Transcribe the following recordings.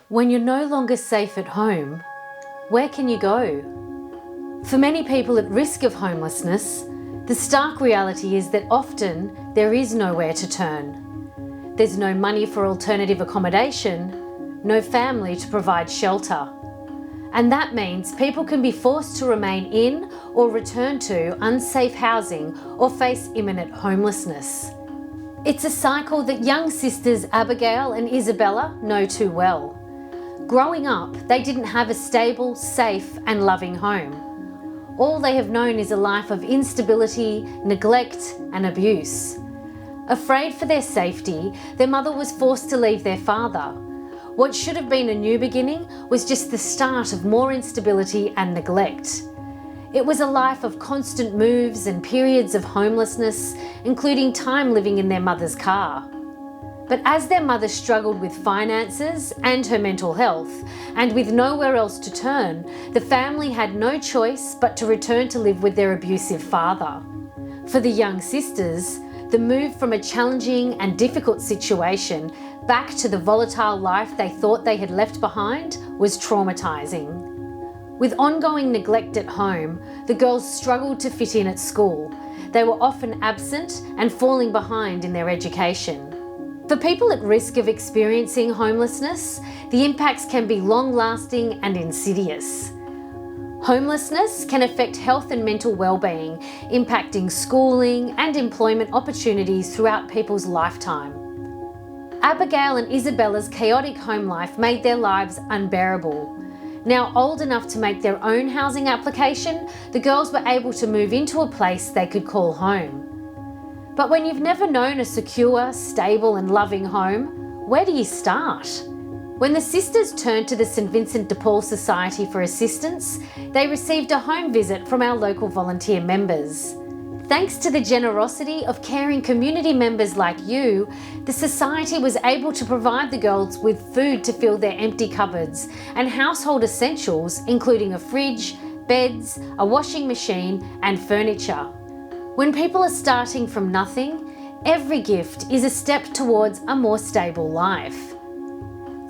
When you're no longer safe at home, where can you go? For many people at risk of homelessness, the stark reality is that often there is nowhere to turn. There's no money for alternative accommodation, no family to provide shelter. And that means people can be forced to remain in or return to unsafe housing or face imminent homelessness. It's a cycle that young sisters Abigail and Isabella know too well. Growing up, they didn't have a stable, safe and loving home. All they have known is a life of instability, neglect and abuse. Afraid for their safety, their mother was forced to leave their father. What should have been a new beginning was just the start of more instability and neglect. It was a life of constant moves and periods of homelessness, including time living in their mother's car. But as their mother struggled with finances and her mental health, and with nowhere else to turn, the family had no choice but to return to live with their abusive father. For the young sisters, the move from a challenging and difficult situation back to the volatile life they thought they had left behind was traumatizing. With ongoing neglect at home, the girls struggled to fit in at school. They were often absent and falling behind in their education. For people at risk of experiencing homelessness, the impacts can be long-lasting and insidious. Homelessness can affect health and mental well-being, impacting schooling and employment opportunities throughout people's lifetime. Abigail and Isabella's chaotic home life made their lives unbearable. Now old enough to make their own housing application, the girls were able to move into a place they could call home. But when you've never known a secure, stable and loving home, where do you start? When the sisters turned to the St Vincent de Paul Society for assistance, they received a home visit from our local volunteer members. Thanks to the generosity of caring community members like you, the Society was able to provide the girls with food to fill their empty cupboards and household essentials, including a fridge, beds, a washing machine and furniture. When people are starting from nothing, every gift is a step towards a more stable life.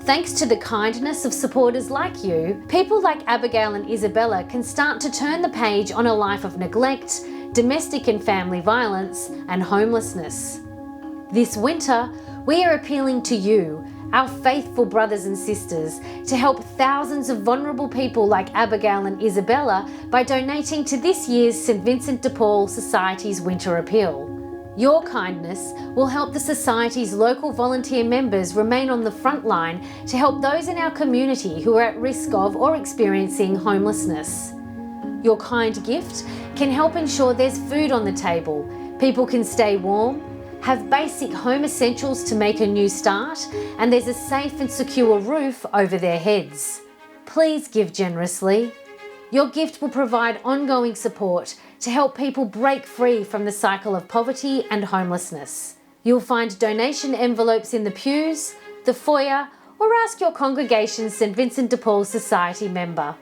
Thanks to the kindness of supporters like you, people like Abigail and Isabella can start to turn the page on a life of neglect, domestic and family violence, and homelessness. This winter, we are appealing to you, our faithful brothers and sisters, to help thousands of vulnerable people like Abigail and Isabella by donating to this year's St Vincent de Paul Society's Winter Appeal. Your kindness will help the Society's local volunteer members remain on the front line to help those in our community who are at risk of or experiencing homelessness. Your kind gift can help ensure there's food on the table, people can stay warm, have basic home essentials to make a new start, and there's a safe and secure roof over their heads. Please give generously. Your gift will provide ongoing support to help people break free from the cycle of poverty and homelessness. You'll find donation envelopes in the pews, the foyer, or ask your congregation's St Vincent de Paul Society member.